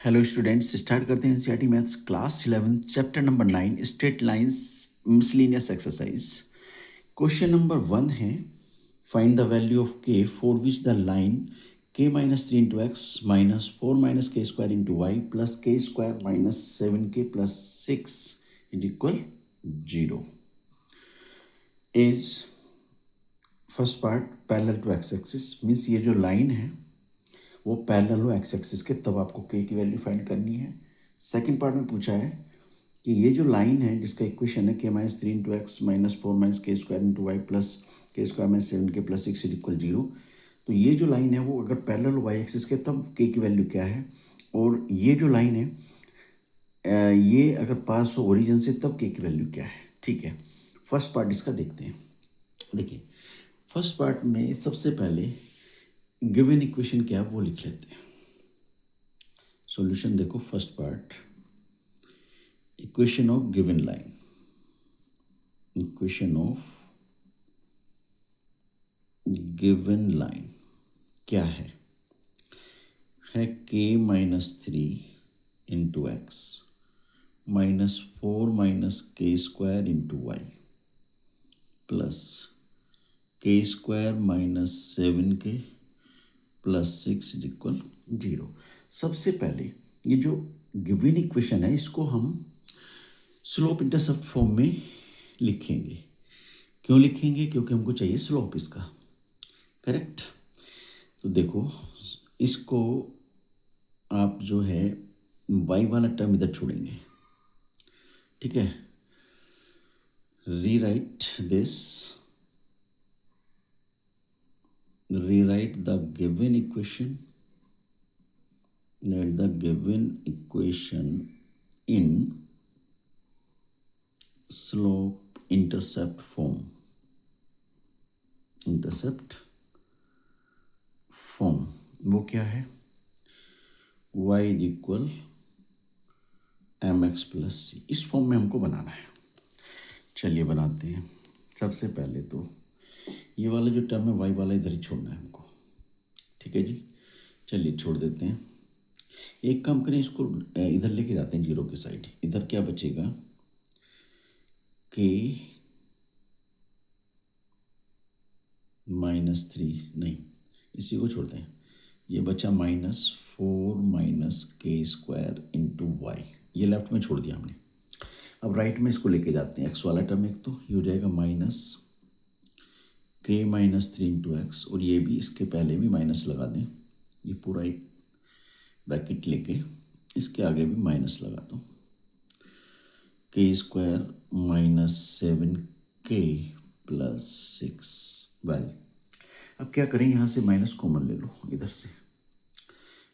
Hello students, start करते हैं NCERT maths class 11 chapter number 9 straight lines miscellaneous exercise. Question number 1 है find the value of k for which the line k minus 3 into x minus 4 minus k square into y plus k square minus 7 k plus 6 is equal 0 is first part parallel to x axis. Means ये जो line है वो parallel हो x axis के, तब आपको के की वैल्यू फाइंड करनी है। सेकंड पार्ट में पूछा है कि ये जो लाइन है जिसका इक्वेशन है के minus 3 into x minus 4 minus k square into y plus k square minus 7 k plus 6 equal 0। तो ये जो लाइन है वो अगर पैरेलल वाई एक्सिस के तब के की वैल्यू क्या है, और ये जो लाइन है ये अगर पास हो ओरिजिन से तब के की वैल्यू क्या है। ठीक है, फर्स्ट पार्ट इसका देखते हैं। देखिए, फर्स्ट पार्ट में सबसे पहले गिवन इक्वेशन क्या है वो लिख लेते हैं। सॉल्यूशन देखो, first part equation of given line, equation of given line क्या है के minus 3 into x minus 4 minus k square into y plus k square minus 7 k plus 6 equal 0। सबसे पहले ये जो गिवन इक्वेशन है इसको हम स्लोप इंटरसेप्ट फॉर्म में लिखेंगे। क्यों लिखेंगे? क्योंकि हमको चाहिए स्लोप इसका, करेक्ट। तो देखो, इसको आप जो है y वाला टर्म इधर छोड़ेंगे, ठीक है। Rewrite this, rewrite the given equation, in slope intercept form, intercept form वो क्या है? y equal m x plus c, इस फॉर्म में हमको बनाना है। चलिए बनाते हैं। सबसे पहले तो ये वाला जो टर्म है y वाला इधर ही छोड़ना है हमको, ठीक है जी। चलिए छोड़ देते हैं। एक काम करें, इसको इधर लेके जाते हैं जीरो की साइड। इधर क्या बचेगा? के माइनस 3, नहीं इसी को छोड़ते हैं। ये बचा -4 minus k square into Y, ये लेफ्ट में छोड़ दिया हमने। अब राइट में इसको लेके जाते हैं। एक्स वाला टर्म एक तो ये हो जाएगा माइनस के माइनस 3 इंटू एक्स, और ये भी इसके पहले भी माइनस लगा दें। ये पूरा एक ब्रैकेट लेके इसके आगे भी माइनस लगा दो। के square minus 7 k plus 6। Well, अब क्या करें, यहाँ से माइनस कॉमन ले लो इधर से।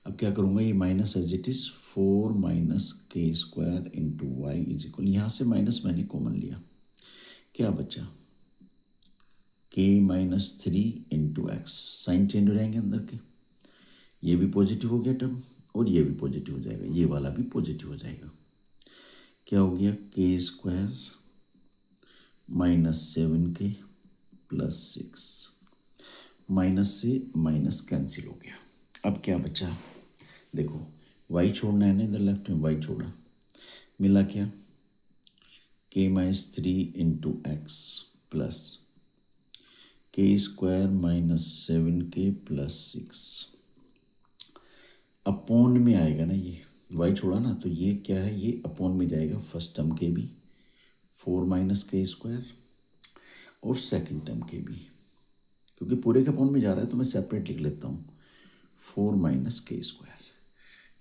अब क्या करूँगा, ये minus as it is 4 minus k square into y is equal, यहाँ से माइनस मैंने कॉमन लिया, क्या बचा? K minus 3 into x, sign change हो जाएंगे अंदर के, ये भी पॉजिटिव हो गया टर्म और ये भी पॉजिटिव हो जाएगा, ये वाला भी पॉजिटिव हो जाएगा। क्या हो गया? के square minus 7 k plus 6, minus से माइनस कैंसिल हो गया। अब क्या बचा? देखो, वाई छोड़ना है ना, इधर लेफ्ट में वाई छोड़ा, मिला क्या? के minus 3 into x plus k square minus 7 k plus 6 upon में आएगा ना, ये वाई छोड़ा ना, तो ये क्या है? ये अपॉन में जाएगा फर्स्ट टर्म के भी 4 माइनस के स्क्वायर और सेकंड टर्म के भी, क्योंकि पूरे के अपॉन में जा रहा है तो मैं सेपरेट लिख लेता हूँ 4 माइनस के स्क्वायर।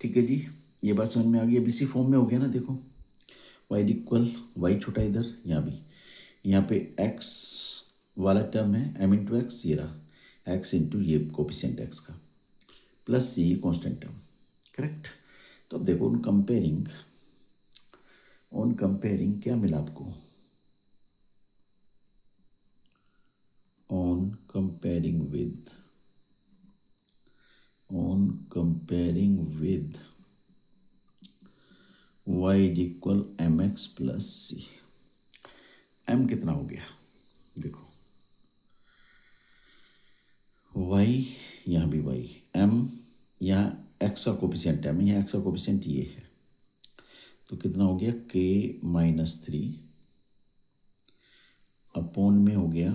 ठीक है जी, ये बात समझ में आ गई। अब इसी फॉर्म में हो गया ना, देखो वाई इक्वल वाई छोटा इधर, यहाँ भी, यहाँ पे एक्स वाला टर्म है एम इंटू एक्स, ये रहा एक्स इंटू ये कोफिशिएंट एक्स का plus c constant term, correct. तो अब देखो, ऑन कंपेयरिंग क्या मिला आपको? On comparing with y equal m x plus c. m कितना हो गया? देखो y, यहाँ भी y, m यहाँ एक्स का कोफिशिएंट है, यहाँ एक्स का कोफिशिएंट ये है, तो कितना हो गया k-3 अपॉन में हो गया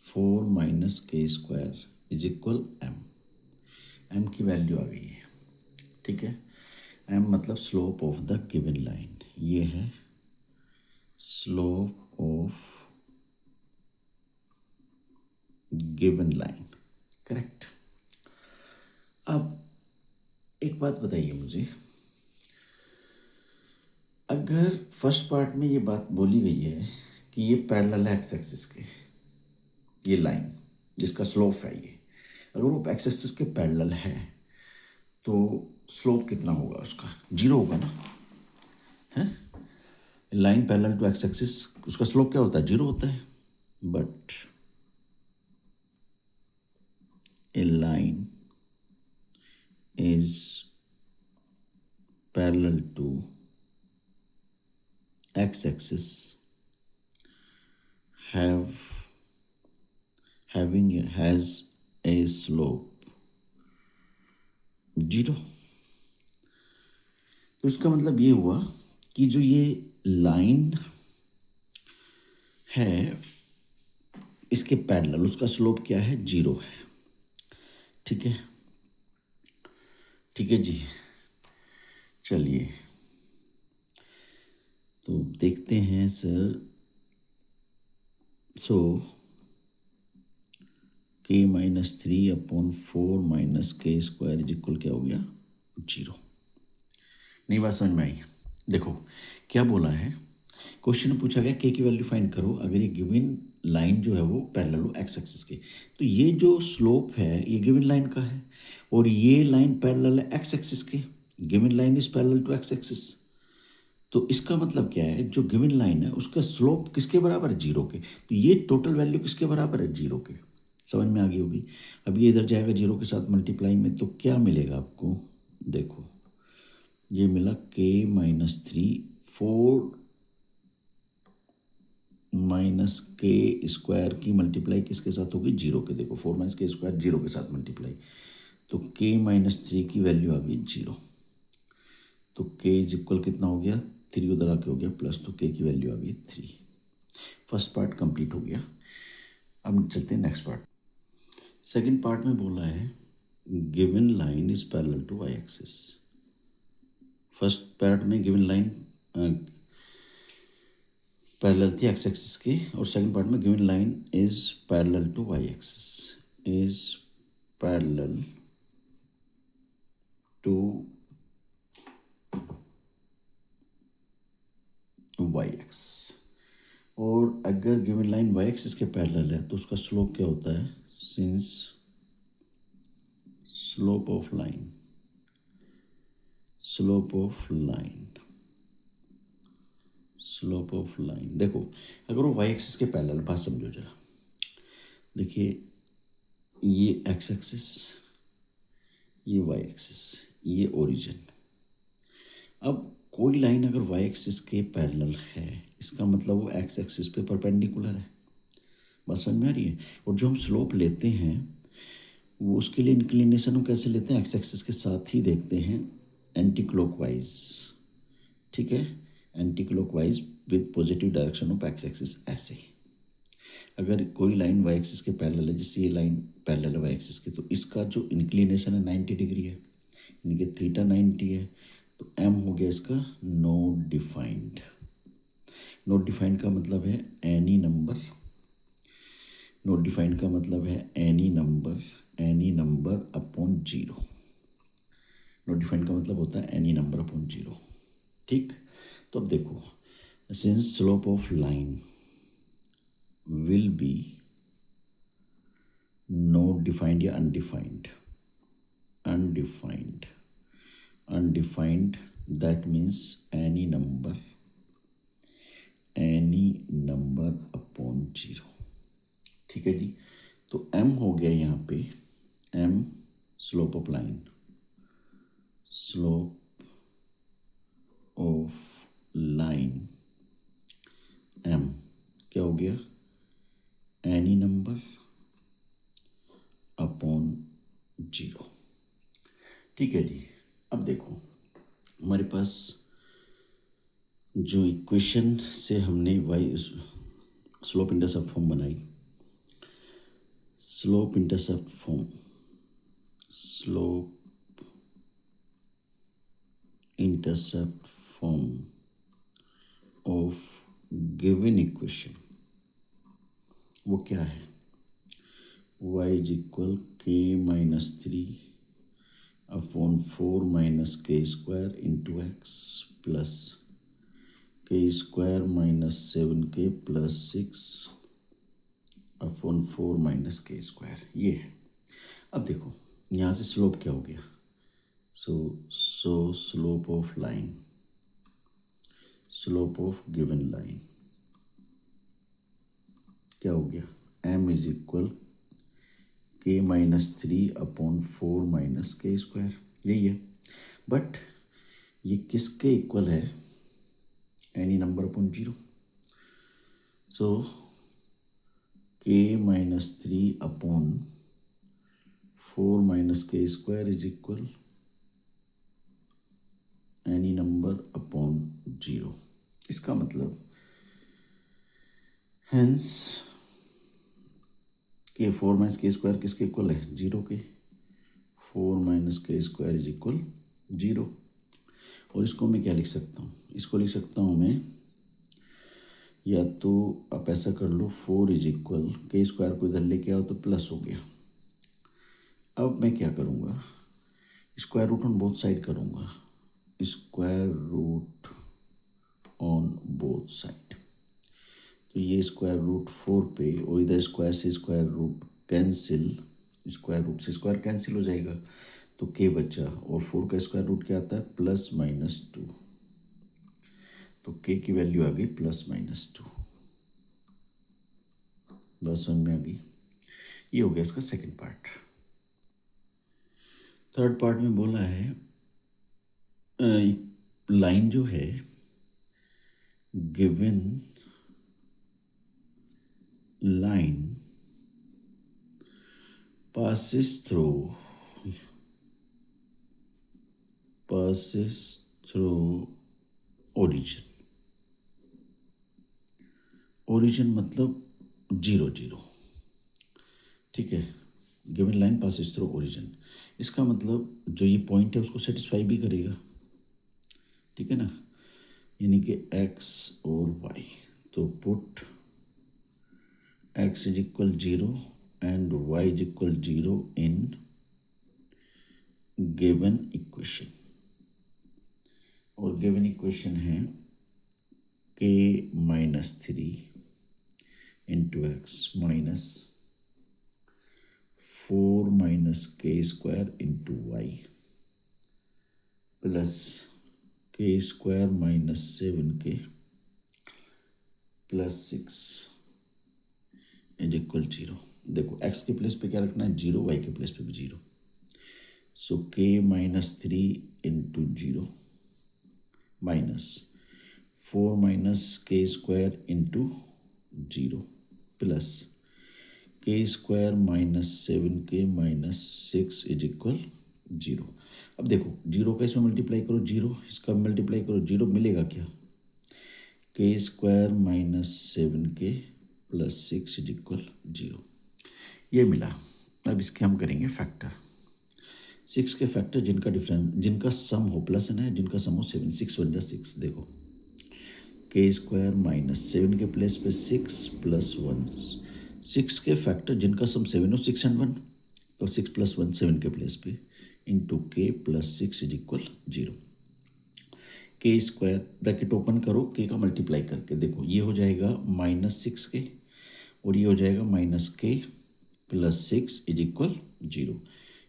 4 - k² इज इक्वल एम की वैल्यू आ गई है। ठीक है, एम मतलब slope of the given line, ये है slope of given line, correct. अब एक बात बताइए मुझे, अगर फर्स्ट पार्ट में ये बात बोली गई है कि ये पैरेलल है एक्स एक्सिस के, ये लाइन जिसका स्लोप है ये, अगर वो एक्स एक्सिस के पैरेलल है तो स्लोप कितना होगा उसका, 0 होगा ना, है। Line parallel to x axis, उसका स्लोप क्या होता है, 0 होता है। But a line is parallel to x axis has a slope 0। तो इसका मतलब ये हुआ कि जो ये लाइन है इसके पैरेलल, उसका स्लोप क्या है, 0 है। ठीक है, ठीक है जी। चलिए तो देखते हैं sir. So k-3 upon 4 - k² is equal क्या हो गया, 0। नहीं बात समझ में आई? देखो क्या बोला है, क्वेश्चन में पूछा गया के की वैल्यू फाइंड करो अगर ये गिवन लाइन जो है वो पैरेलल हो एक्स एक्सिस के। तो ये जो स्लोप है ये गिवन लाइन का है और ये लाइन पैरेलल है एक्स एक्सिस के, given line is parallel to x axis. तो इसका मतलब क्या है, जो गिवन लाइन है उसका स्लोप किसके बराबर है, 0 के। तो ये टोटल वैल्यू किसके बराबर है, 0 के। समझ में आ गई होगी। अब ये इधर जाएगा 0 के साथ मल्टीप्लाई में, तो क्या मिलेगा आपको, देखो ये मिला k-3 4 - k² की मल्टीप्लाई किसके साथ होगी, 0 के। देखो 4 - k² 0 के साथ मल्टीप्लाई, तो k-3 की वैल्यू आ गई 0। तो k इज इक्वल कितना हो गया, 3 उधर आके हो गया प्लस, तो k की वैल्यू आ गई 3। फर्स्ट पार्ट कंप्लीट हो गया। अब चलते हैं नेक्स्ट पार्ट। सेकंड पार्ट में बोला है given line is parallel to y axis. First part में गिवन लाइन पैरेलल थी एक्स एक्सिस के, और सेकंड पार्ट में given line is parallel to y axis, is parallel to y axis. और अगर गिवन लाइन वाई एक्सिस के parallel है तो उसका स्लोप क्या होता है, सिंस स्लोप ऑफ लाइन देखो अगर वो वाई एक्सिस के पैरेलल, बात समझो जरा। देखिए ये एक्स एक्सिस, ये वाई एक्सिस, ये ओरिजिन। अब कोई लाइन अगर वाई एक्सिस के पैरेलल है इसका मतलब वो एक्स एक्सिस पे परपेंडिकुलर है। बात समझ में आ रही है। और जो हम स्लोप लेते हैं वो उसके लिए इंक्लिनेशन हम कैसे लेते हैं, एक्स एक्सिस के साथ ही देखते हैं, एंटी क्लॉकवाइज। ठीक है, anti clockwise with positive direction of x axis. ऐसे अगर कोई लाइन वाई एक्सिस के पैरेलल है, जैसे ये लाइन पैरेलल है वाई एक्सिस के, तो इसका जो इंक्लिनेशन है 90 डिग्री है, यानी कि थीटा 90 है। तो एम हो गया इसका नॉट डिफाइंड। नॉट डिफाइंड का मतलब है एनी नंबर, नॉट डिफाइंड का मतलब है any number upon 0। Not defined का मतलब होता है एनी नंबर अपॉन 0। ठीक, तो अब देखो, since slope of line will be not defined या undefined, undefined that means any number upon 0। ठीक है जी। तो m हो गया यहाँ पे, m slope of line, m क्या हो गया, एनी नंबर अपॉन 0। ठीक है जी। अब देखो हमारे पास जो इक्वेशन से हमने वाई स्लोप इंटरसेप्ट फॉर्म बनाई, slope intercept form, slope intercept form of given equation, वो क्या है? y इज इक्वल के minus 3 upon 4 minus k square into x plus k square minus 7k plus 6 upon 4 minus k square, ये है। अब देखो यहाँ से स्लोप क्या हो गया? सो slope of line, slope of given line क्या हो गया? m इज इक्वल के minus 3 upon 4 minus k square, यही है। बट ये किसके इक्वल है? Any number upon 0। सो के minus 3 upon 4 minus k square is equal any number upon 0। इसका मतलब हेंस के 4 माइनस के स्क्वायर किसके इक्वल है? 0 के। 4 minus k square is equal 0। और इसको मैं क्या लिख सकता हूँ? इसको लिख सकता हूँ मैं, या तो आप ऐसा कर लो, 4 इज इक्वल के स्क्वायर को इधर लेके आओ तो प्लस हो गया। अब मैं क्या करूँगा? Square root on both side करूँगा, square root on both side. तो ये स्क्वायर रूट 4 पे और इधर स्क्वायर से square root cancel, square root से स्क्वायर कैंसिल हो जाएगा तो के बचा, और 4 का स्क्वायर रूट क्या आता है? Plus minus 2। तो के की वैल्यू आ गई प्लस माइनस 2। बस समझ में आ गई। ये हो गया इसका सेकंड पार्ट। थर्ड पार्ट में बोला है लाइन जो है given line passes through origin। Origin मतलब 0 0, ठीक है। Given line passes through origin, इसका मतलब जो ये पॉइंट है उसको सेटिस्फाई भी करेगा, ठीक है ना, यानी कि x और y। तो put x is equal 0 and y is equal 0 in given equation. और गिवन इक्वेशन है k minus 3 into x minus 4 minus k square into y plus k square minus 7k plus 6 is equal 0। देखो x के place पे क्या रखना है? 0, y के place पे भी 0। सो k minus 3 into 0 minus 4 minus k square into 0 plus k square minus 7k minus 6 is equal 0। अब देखो 0 का इसमें मल्टीप्लाई करो 0, इसका मल्टीप्लाई करो 0, मिलेगा क्या? के square minus 7k plus 6 is equal 0, ये मिला। अब इसके हम करेंगे फैक्टर। 6 के फैक्टर जिनका डिफरेंस, जिनका सम हो प्लस है ना, जिनका सम हो 7, 6 1 6। देखो के स्क्वायर माइनस 7 के प्लेस पे 6 प्लस 1, 6 के फैक्टर जिनका सम 7 हो, 6 एंड 1, तो 6 प्लस 1 7 के प्लेस पे इंटू के प्लस 6 इज इक्वल 0। के स्क्वायर ब्रैकेट ओपन करो, के का मल्टीप्लाई करके देखो ये हो जाएगा माइनस 6k और ये हो जाएगा माइनस के प्लस 6 इज इक्वल 0।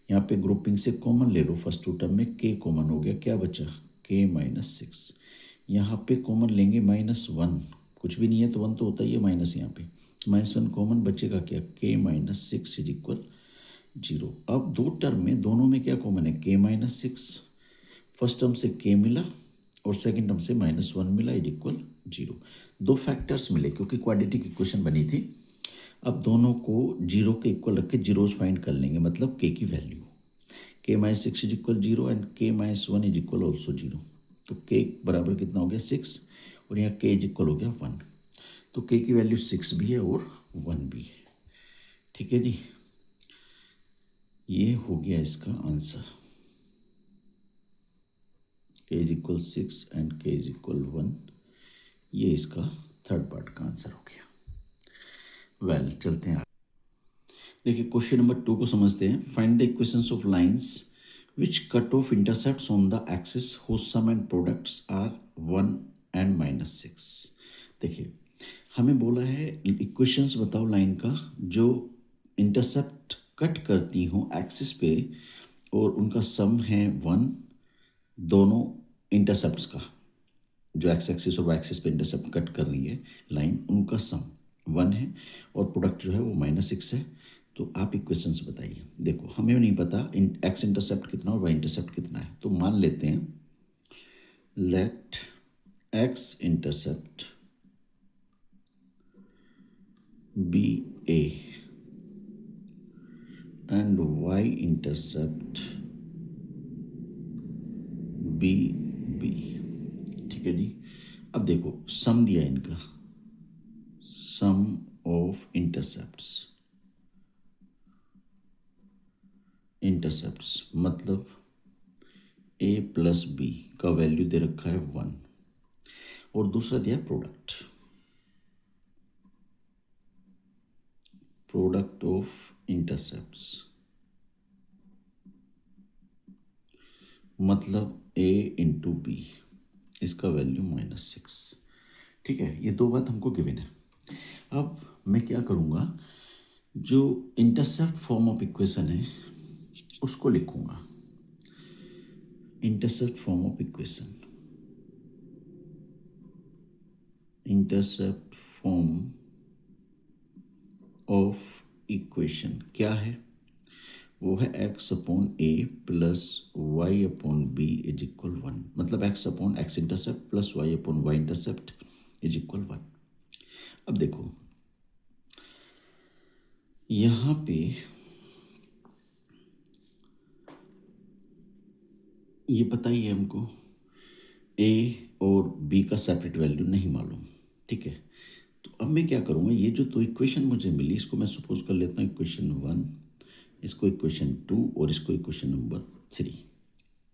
यहाँ पे ग्रुपिंग से कॉमन ले लो, फर्स्ट टू टर्म में के कॉमन हो गया, क्या बचा? K minus 6। यहाँ पे कॉमन लेंगे माइनस 1, कुछ भी नहीं है तो 1 तो होता ही है माइनस, यहाँ पे माइनस 1 कॉमन बचेगा क्या? के माइनस 6 इज इक्वल 0। अब दो टर्म में, दोनों में क्या कॉमन है? के माइनस 6। फर्स्ट टर्म से के मिला और सेकंड टर्म से माइनस 1 मिला इज इक्वल 0। दो फैक्टर्स मिले क्योंकि क्वाड्रेटिक इक्वेशन बनी थी। अब दोनों को 0 के इक्वल रख के जीरोस फाइंड कर लेंगे, मतलब के की वैल्यू। के माइनस 6 इज इक्वल 0 एंड के माइनस 1 इज इक्वल ऑल्सो 0। तो के बराबर कितना हो गया 6 और यहाँ के इज इक्वल हो गया 1। तो के की वैल्यू 6 भी है और 1 भी है। ठीक है जी, ये हो गया इसका आंसर। के इज इक्वल 6 एंड के इज इक्वल 1, ये इसका थर्ड पार्ट का आंसर हो गया। वेल चलते हैं। देखिए क्वेश्चन नंबर 2 को समझते हैं। Find the equations of lines which cut off intercepts on the axis whose sum and products are 1 and -6। देखिए हमें बोला है इक्वेशंस बताओ लाइन का जो इंटरसेप्ट कट करती हो एक्सिस पे और उनका सम है 1, दोनों इंटरसेप्ट्स का, जो एक्स एक्सिस और वाई एक्सिस पे इंटरसेप्ट कट कर रही है लाइन, उनका सम 1 है और प्रोडक्ट जो है वो -6 है। तो आप इक्वेशंस बताइए। देखो हमें नहीं पता एक्स इंटरसेप्ट कितना और वाई इंटरसेप्ट कितना है, तो मान लेते हैं let x intercept be a and y intercept be b. ठीक है जी, अब देखो सम दिया इनका, सम ऑफ इंटरसेप्ट्स मतलब ए प्लस बी का वैल्यू दे रखा है 1 और दूसरा दिया प्रोडक्ट ऑफ इंटरसेप्ट्स मतलब ए इंटू बी, इसका वैल्यू -6। ठीक है, ये दो बात हमको गिवन है। अब मैं क्या करूँगा, जो इंटरसेप्ट फॉर्म ऑफ इक्वेशन है उसको लिखूँगा। Intercept form of equation, intercept form of equation क्या है, वो है x upon a plus y upon b is equal 1, मतलब x upon x intercept plus y upon y intercept is equal 1। अब देखो यहाँ पे ये पता ही है हमको a और b का सेपरेट वैल्यू नहीं मालूम। ठीक है, तो अब मैं क्या करूँगा, ये जो दो इक्वेशन मुझे मिली इसको मैं सपोज कर लेता हूँ इक्वेशन 1, इसको इक्वेशन 2 और इसको इक्वेशन नंबर 3।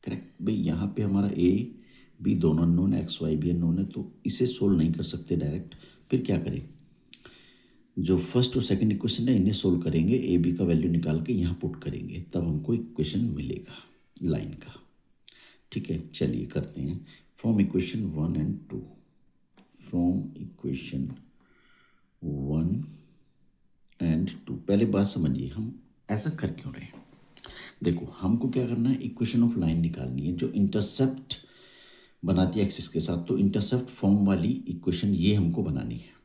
करेक्ट भाई, यहाँ पे हमारा ए बी दोनों अननोन है, एक्स वाई भी अननोन है, तो इसे सोल्व नहीं कर सकते डायरेक्ट। फिर क्या करें, जो फर्स्ट और सेकंड इक्वेशन है इन्हें सोल्व करेंगे, ए बी का वैल्यू निकाल के यहाँ पुट करेंगे, तब हमको इक्वेशन मिलेगा लाइन का। ठीक है, चलिए करते हैं। From equation 1 and 2, from equation 1 and 2, पहले बात समझिए हम ऐसा कर क्यों रहे हैं। देखो हमको क्या करना है, इक्वेशन ऑफ लाइन निकालनी है जो इंटरसेप्ट बनाती है एक्सिस के साथ, तो इंटरसेप्ट फॉर्म वाली इक्वेशन ये हमको बनानी है।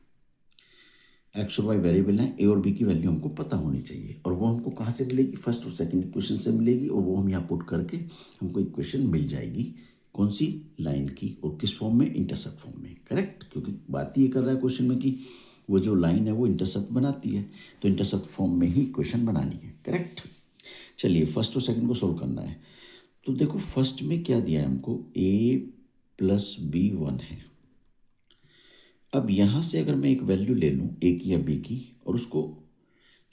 एक्स और वाई वेरिएबल हैं, ए और बी की वैल्यू हमको पता होनी चाहिए, और वो हमको कहाँ से मिलेगी, फर्स्ट और सेकंड इक्वेशन से मिलेगी, और वो हम यहाँ पुट करके हमको इक्वेशन मिल जाएगी कौन सी, लाइन की, और किस फॉर्म में, इंटरसेप्ट फॉर्म में। करेक्ट, क्योंकि बात ये कर रहा है क्वेश्चन में कि वो जो लाइन है वो इंटरसेप्ट बनाती है, तो इंटरसेप्ट फॉर्म में ही इक्वेशन बनानी है। करेक्ट, चलिए फर्स्ट और सेकंड को सोल्व करना है। तो देखो फर्स्ट में क्या दिया है हमको, a प्लस बी 1 है। अब यहाँ से अगर मैं एक वैल्यू ले लूँ ए की या बी की और उसको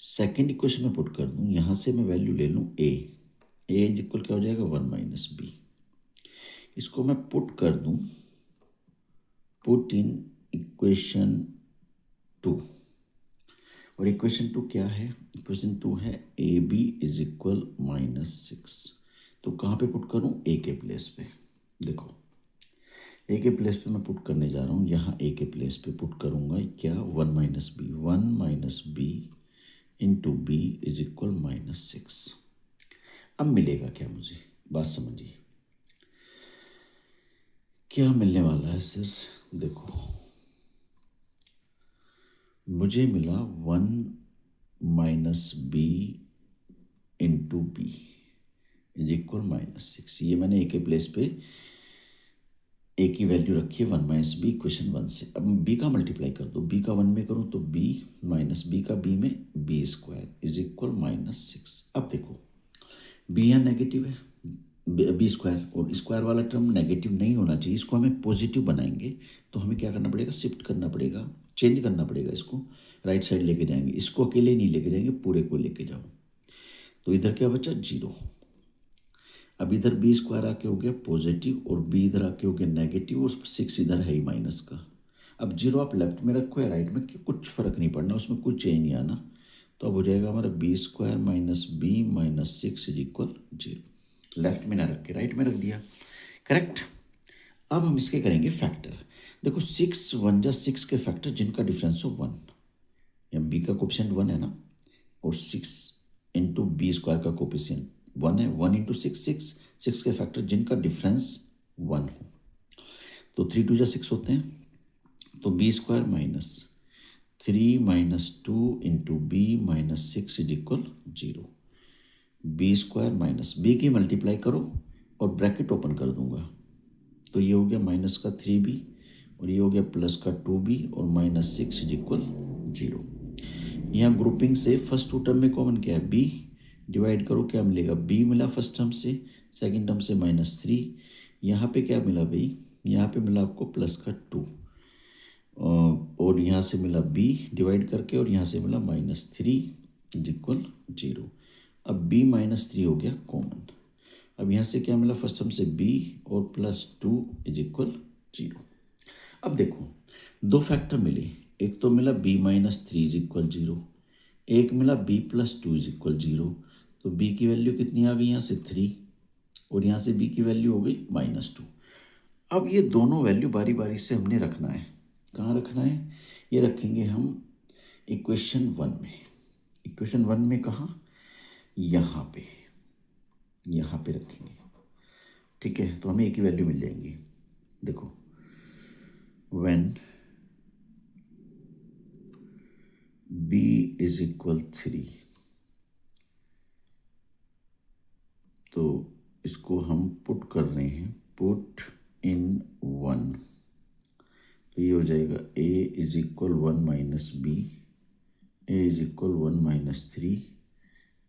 सेकंड इक्वेशन में पुट कर दूँ, यहाँ से मैं वैल्यू ले लूँ ए इज इक्वल क्या हो जाएगा 1 माइनस बी, इसको मैं पुट कर दूँ, पुट इन इक्वेशन 2, और इक्वेशन 2 क्या है, इक्वेशन 2 है ए बी इज इक्वल -6। तो कहाँ पे पुट करूँ, ए के प्लेस पे। देखो ए के प्लेस पे मैं पुट करने जा रहा हूँ, यहाँ ए के प्लेस पे पुट करूँगा क्या, 1 minus b into b is equal -6। अब मिलेगा क्या मुझे, बात समझिए क्या मिलने वाला है सर। देखो मुझे मिला 1 minus b into b is equal -6। ये मैंने ए के प्लेस पे ए की वैल्यू रखी है 1 माइनस बी इक्वेशन 1 से। अब बी का मल्टीप्लाई कर दो, बी का 1 में करूँ तो बी माइनस बी का बी में बी स्क्वायर इज इक्वल -6। अब देखो बी यहाँ नेगेटिव है, बी स्क्वायर, और स्क्वायर वाला टर्म नेगेटिव नहीं होना चाहिए, इसको हमें पॉजिटिव बनाएंगे। तो हमें क्या करना पड़ेगा, शिफ्ट करना पड़ेगा, चेंज करना पड़ेगा, इसको राइट साइड लेके जाएंगे, इसको अकेले नहीं लेके जाएंगे, पूरे को लेके जाओ। तो इधर क्या बचा, 0। अब इधर बी स्क्वायर आके हो गया पॉजिटिव, और बी इधर आके हो गया नेगेटिव, और 6 इधर है ही माइनस का। अब 0 आप लेफ्ट में रखो या राइट में, कुछ फर्क नहीं पड़ना, उसमें कुछ चेंज नहीं आना। तो अब हो जाएगा हमारा b square minus b minus 6 is equal 0। Left में ना रख के राइट में रख दिया, करेक्ट। अब हम इसके करेंगे फैक्टर। देखो 6 1 जा 6 के फैक्टर जिनका डिफरेंस हो 1, या बी का कोफिशिएंट 1 है ना, और 6 इंटू बी स्क्वायर का कोफिशिएंट 1 है, 1 इंटू 6 6, 6 के फैक्टर जिनका डिफरेंस 1 हो। तो 3 2 जा 6 होते हैं, तो b square minus 3 minus 2 into b minus 6 is equal 0। B square minus b की मल्टीप्लाई करो और ब्रैकेट ओपन कर दूंगा, तो ये हो गया माइनस का 3b, और ये हो गया प्लस का 2b, और माइनस 6 इज इक्वल 0। यहाँ ग्रुपिंग से फर्स्ट टू टर्म में कॉमन क्या है, b, डिवाइड करो क्या मिलेगा, b मिला फर्स्ट टर्म से, सेकंड टर्म से -3, यहाँ पे क्या मिला भाई, यहाँ पे मिला आपको प्लस का 2, और यहाँ से मिला b डिवाइड करके, और यहाँ से मिला -3 इज इक्वल 0। अब b -3 हो गया कॉमन। अब यहाँ से क्या मिला, फर्स्ट टर्म से b और +2 इज इक्वल 0। अब देखो दो फैक्टर मिले, एक तो मिला b -3 इज इक्वल 0, एक मिला b +2 इज इक्वल 0। तो b की वैल्यू कितनी आ गई, यहाँ से 3, और यहाँ से b की वैल्यू हो गई -2। अब ये दोनों वैल्यू बारी बारी से हमने रखना है, कहाँ रखना है, ये रखेंगे हम इक्वेशन 1 में। इक्वेशन 1 में कहाँ, यहाँ पे रखेंगे, ठीक है। तो हमें एक ही वैल्यू मिल जाएंगी। देखो व्हेन b इज इक्वल 3, तो इसको हम पुट कर रहे हैं, पुट इन 1, तो ये हो जाएगा a is equal 1 minus b, a is equal 1 minus 3,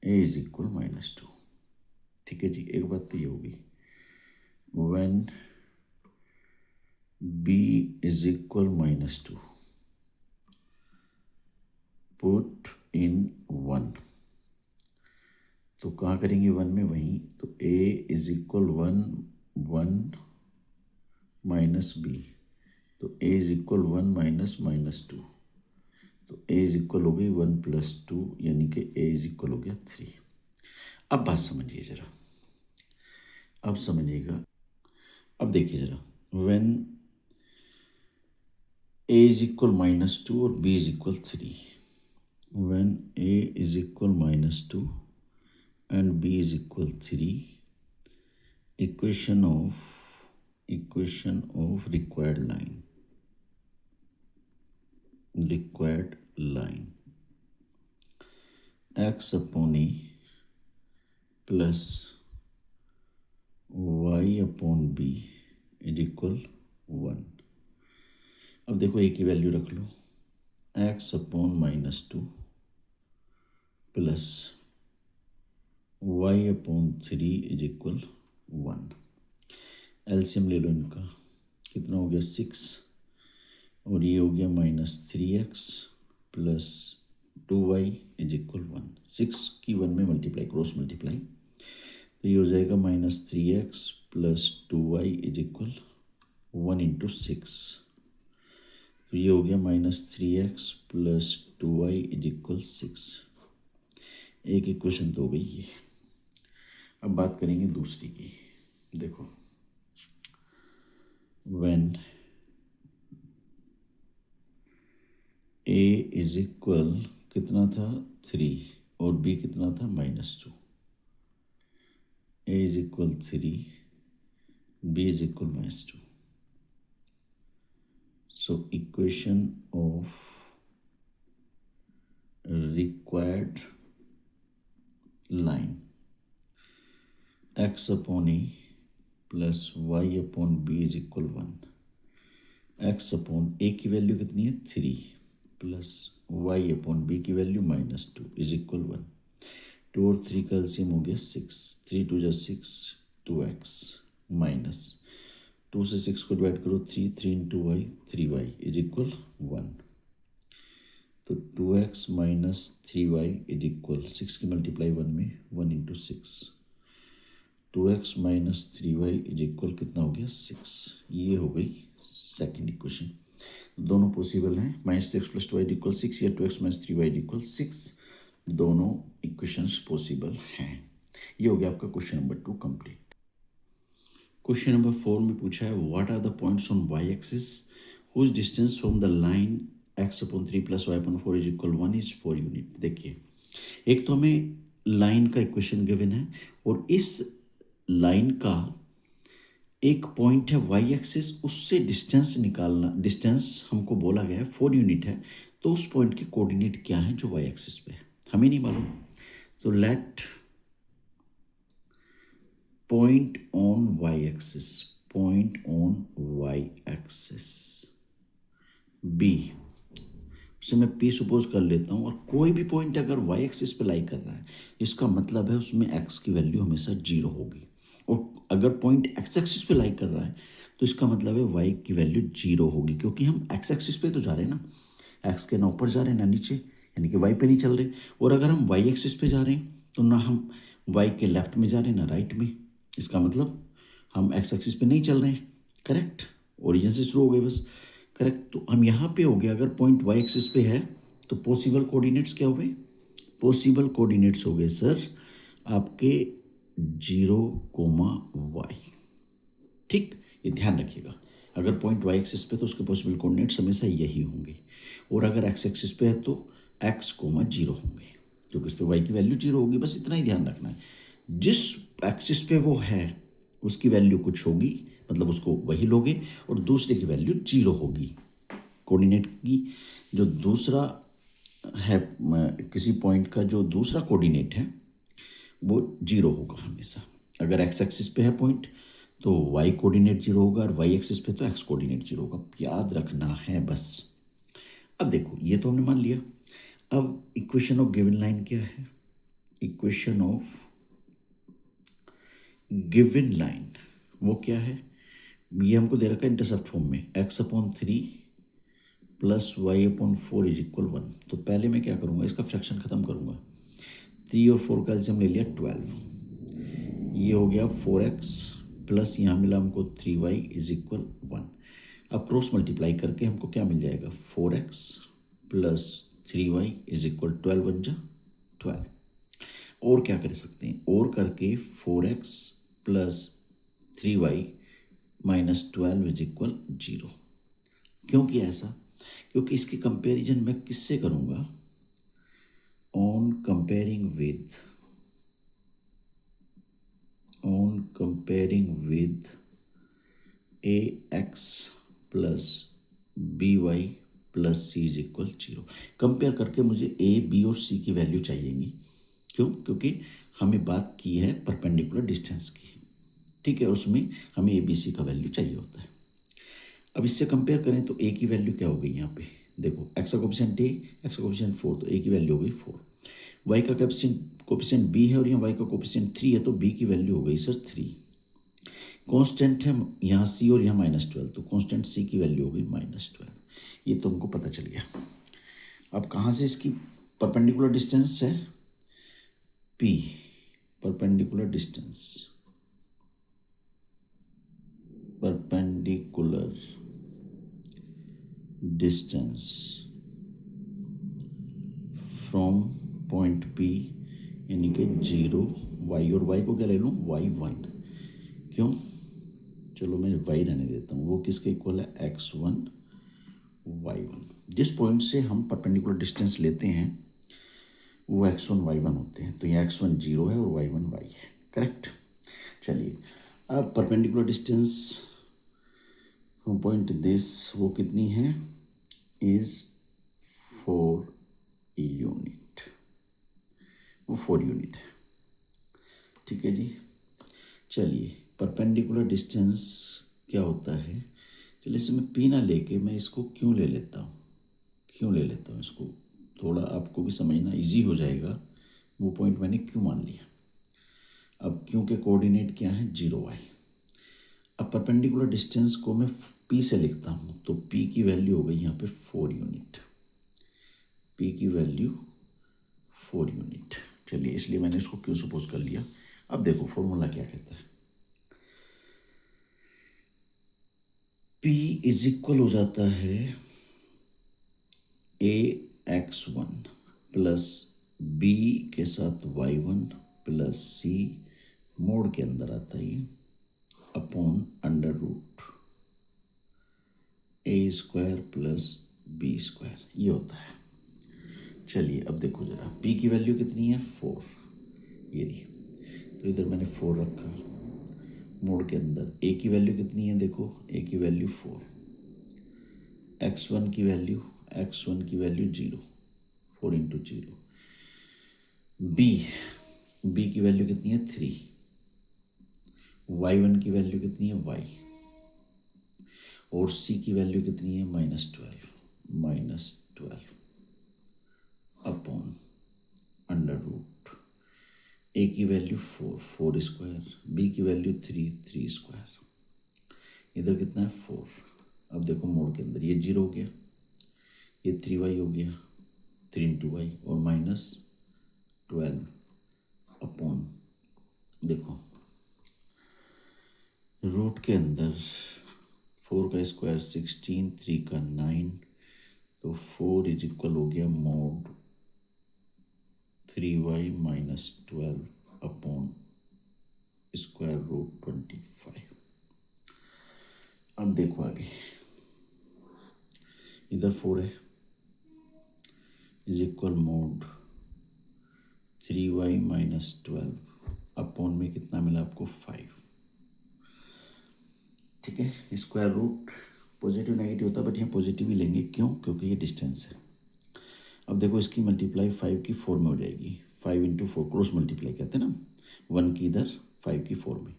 a is equal -2। ठीक है जी, एक बात तो ये होगी, when b is equal -2, put in 1, तो कहाँ करेंगे 1 में, वहीं, तो a is equal 1 minus b, तो a इज इक्वल 1 माइनस -2, तो a इज इक्वल हो गई 1 + 2, यानी कि a इज इक्वल हो गया 3। अब बात समझिए जरा, अब समझिएगा, अब देखिए जरा, व्हेन a इज इक्वल -2 और b is equal 3, when a is equal -2 and b is equal 3, equation of required line x upon a plus y upon b is equal 1। अब देखो a की वैल्यू रख लो, x upon -2 plus y upon 3 is equal 1। LCM ले लो इनका, कितना हो गया 6, और ये हो गया -3x plus 2y is equal 1। 6 की 1 में मल्टीप्लाई, क्रॉस मल्टीप्लाई, तो ये हो जाएगा -3x plus 2y is equal 1 into 6, तो ये हो गया -3x plus 2y is equal 6। एक इक्वेशन तो हो गई ये। अब बात करेंगे दूसरी की। देखो व्हेन a इज इक्वल कितना था 3 और b कितना था -2, a is equal 3, b is equal -2। So equation of required line x upon a plus y upon b is equal 1। x upon a की वैल्यू कितनी है 3 प्लस y अपॉन b की value -2 is equal 1। 2 और 3 का LCM हो गया 6, 3 2 जा 6, 2x minus 2 से 6 को डिवाइड करो 3, 3 into Y 3y is equal 1। तो 2x minus 3y is equal 6 की मल्टीप्लाई 1 में 1 into 6, 2x minus 3y is equal कितना हो गया 6। ये हो गई सेकेंड इक्वेशन। दोनों पॉसिबल हैं, -2x प्लस 2y इक्वल 6 या 2x माइनस 3y इक्वल 6, दोनों इक्वेशंस पॉसिबल हैं। ये हो गया आपका question number 2 complete. Question number 4 में पूछा है what are the points on y axis whose distance from the line x/3 plus y/4 is equal 1 is 4 unit. देखिए, एक तो हमें लाइन का इक्वेशन गिवन है और इस लाइन का एक पॉइंट है वाई एक्सिस, उससे डिस्टेंस निकालना, डिस्टेंस हमको बोला गया है 4 यूनिट है, तो उस पॉइंट के कोऑर्डिनेट क्या है जो वाई एक्सिस पे है, हमें नहीं मालूम। तो let point on y axis, point on y axis b, उसे मैं पी सपोज कर लेता हूँ। और कोई भी पॉइंट अगर वाई एक्सिस पे लाई कर रहा है, इसका मतलब है उसमें एक्स की वैल्यू हमेशा 0 होगी। और अगर पॉइंट एक्स एक्सिस पे लाई कर रहा है तो इसका मतलब है वाई की वैल्यू 0 होगी, क्योंकि हम एक्स एक्सिस पे तो जा रहे हैं ना, एक्स के ना ऊपर जा रहे हैं ना नीचे, यानी कि वाई पे नहीं चल रहे। और अगर हम वाई एक्सिस पे जा रहे हैं तो ना हम वाई के लेफ्ट में जा रहे हैं ना राइट में, इसका मतलब हम एक्स एक्सिस पे नहीं चल रहे हैं। करेक्ट, ओरिजिन से शुरू हो गए बस। करेक्ट, तो हम यहाँ पे हो गया, अगर पॉइंट वाई एक्सिस पे है तो पॉसिबल कोऑर्डिनेट्स क्या हो गए, पॉसिबल कोऑर्डिनेट्स हो गए सर आपके 0,y। ठीक, ये ध्यान रखिएगा, अगर पॉइंट वाई एक्सिस पे तो उसके पॉसिबल कोऑर्डिनेट्स हमेशा यही होंगे, और अगर एक्स एक्सिस पे है तो x,0 होंगे, क्योंकि उस पर वाई की वैल्यू 0 होगी। बस इतना ही ध्यान रखना है, जिस एक्सिस पे वो है उसकी वैल्यू कुछ होगी, मतलब उसको वही लोगे, और दूसरे की वैल्यू 0 होगी। कोऑर्डिनेट की जो दूसरा है, किसी पॉइंट का जो दूसरा कोऑर्डिनेट है वो 0 होगा हमेशा। अगर एक्स एक्सिस पे है पॉइंट तो वाई कोऑर्डिनेट 0 होगा, और वाई एक्सिस पे तो एक्स कोऑर्डिनेट 0 होगा, याद रखना है बस। अब देखो, ये तो हमने मान लिया। अब इक्वेशन ऑफ गिवन लाइन क्या है, इक्वेशन ऑफ गिवन लाइन वो क्या है, ये हमको दे रखा है इंटरसेप्ट फॉर्म में x/3 plus y/4 is equal 1। तो पहले मैं क्या करूँगा, इसका फ्रैक्शन ख़त्म करूँगा। 3 और 4 का एलसीएम ले लिया 12, ये हो गया 4x प्लस यहाँ मिला हमको 3y इज इक्वल 1। अब क्रॉस मल्टीप्लाई करके हमको क्या मिल जाएगा, 4x plus 3y is equal 12 बन जा 12। और क्या कर सकते हैं, और करके 4x plus 3y minus 12 is equal 0। क्यों किया ऐसा, क्योंकि इसकी कंपैरिजन मैं किससे करूँगा, on comparing with ax plus by plus c is equal 0। Compare करके मुझे a, b और c की वैल्यू चाहिएगी। क्यों, क्योंकि हमें बात की है परपेंडिकुलर डिस्टेंस की, ठीक है, उसमें हमें ए बी सी का वैल्यू चाहिए होता है। अब इससे कंपेयर करें तो ए की वैल्यू क्या हो गई यहाँ पे, देखो एक्स का कोफिशिएंट ए, एक्स का कोफिशिएंट 4, तो ए की वैल्यू हो गई 4। वाई का कोफिशिएंट बी है और यहाँ वाई का कोफिशिएंट 3 है, तो बी की वैल्यू हो गई सर 3। कांस्टेंट है यहाँ सी और यहाँ -12, तो कांस्टेंट सी की वैल्यू हो गई -12। ये तुमको पता चल गया। अब कहाँ से इसकी परपेंडिकुलर डिस्टेंस है, P, perpendicular distance from point P, यानी कि 0 वाई, और वाई को क्या ले लूँ y1। क्यों, चलो मैं y रहने देता हूँ, वो किसके इक्वल है x1 y1। जिस पॉइंट से हम परपेंडिकुलर डिस्टेंस लेते हैं वो x1 y1 होते हैं, तो ये x1 0 है और y1 y है। करेक्ट, चलिए अब perpendicular distance from point this वो कितनी है, इज 4 यूनिट, वो 4 यूनिट है। ठीक है जी, चलिए परपेंडिकुलर डिस्टेंस क्या होता है, चलिए इसे मैं पी ना लेके मैं इसको क्यों ले लेता हूँ इसको, थोड़ा आपको भी समझना इजी हो जाएगा वो पॉइंट मैंने क्यों मान लिया। अब क्यों के कोऑर्डिनेट क्या है 0y। अब परपेंडिकुलर डिस्टेंस को मैं p से लिखता हूँ तो p की वैल्यू हो गई यहाँ पे 4 यूनिट, p की वैल्यू 4 यूनिट। चलिए इसलिए मैंने इसको क्यों सपोज कर लिया। अब देखो फॉर्मूला क्या कहता है, p इज इक्वल हो जाता है ax1 प्लस b के साथ y1 प्लस c मोड के अंदर आता है अपॉन अंडर रूट ए स्क्वायर प्लस बी स्क्वायर, ये होता है। चलिए अब देखो जरा p की वैल्यू कितनी है 4, ये रही, तो इधर मैंने 4 रखा मोड के अंदर। a की वैल्यू कितनी है देखो, a की वैल्यू 4, x1 की वैल्यू 0, 4 इंटू 0। b की वैल्यू कितनी है 3, y1 की वैल्यू कितनी है y, और c की वैल्यू कितनी है -12 अपॉन अंडर रूट a की वैल्यू 4 स्क्वायर, b की वैल्यू 3 स्क्वायर, इधर कितना है 4। अब देखो मोड के अंदर ये 0 हो गया, ये 3y हो गया, 3 इंटू वाई और -12 अपॉन, देखो रूट के अंदर 4 का स्क्वायर 16, 3 का 9, तो 4 इज इक्वल हो गया mode 3y -12 upon square root 25। अब देखो आगे, इधर 4 है is equal mode 3y -12 upon में कितना मिला आपको 5। ठीक है, स्क्वायर रूट पॉजिटिव नेगेटिव होता है बट यहाँ पॉजिटिव ही लेंगे, क्यों, क्योंकि ये डिस्टेंस है। अब देखो इसकी मल्टीप्लाई 5 की 4 में हो जाएगी, 5 इंटू 4 क्रॉस मल्टीप्लाई कहते हैं ना, 1 की इधर 5 की 4 में,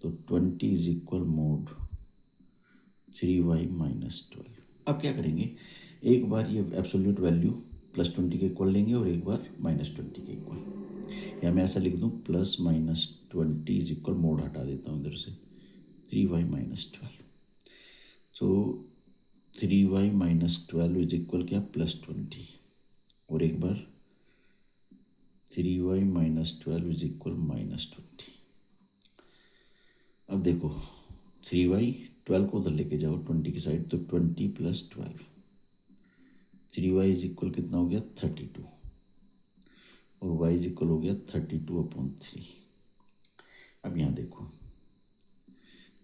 तो 20 इज इक्वल मोड 3y -12। अब क्या करेंगे, एक बार ये एब्सोल्यूट वैल्यू +20 के इक्वल लेंगे और एक बार -20 के इक्वल, या मैं ऐसा लिख दूँ +-20 इज इक्वल मोड हटा देता हूँ इधर से 3y -12, तो 3y -12 इज इक्वल क्या +20, और एक बार 3y -12 इज इक्वल -20। अब देखो 3y 12 को उधर लेके जाओ 20 की साइड, तो 20 + 12, 3y इज इक्वल कितना हो गया 32, और y इज इक्वल हो गया 32/3। अब यहाँ देखो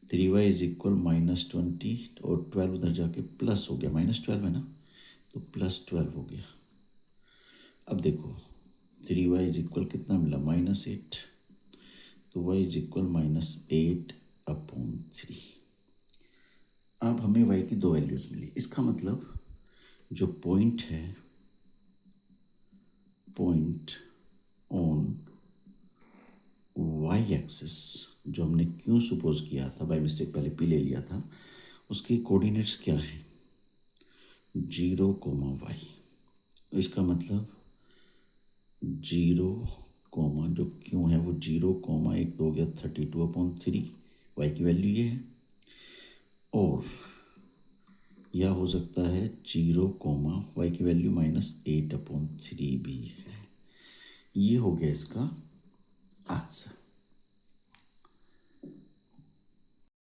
3y इज इक्वल -20 और 12 उधर जाके प्लस हो गया, -12 है ना, तो +12 हो गया। अब देखो 3y इज इक्वल कितना मिला -8, तो y इज इक्वल -8/3। अब हमें y की 2 वैल्यूज मिली, इसका मतलब जो पॉइंट है, पॉइंट ऑन y एक्सिस, जो हमने क्यों सपोज किया था, बाय मिस्टेक पहले p ले लिया था, उसके कोऑर्डिनेट्स क्या है 0, y। इसका मतलब 0, जो क्यों है वो 0, एक तो हो गया 32/3, y की वैल्यू ये है, और या हो सकता है 0, y की वैल्यू -8/3 भी है। ये हो गया इसका आंसर।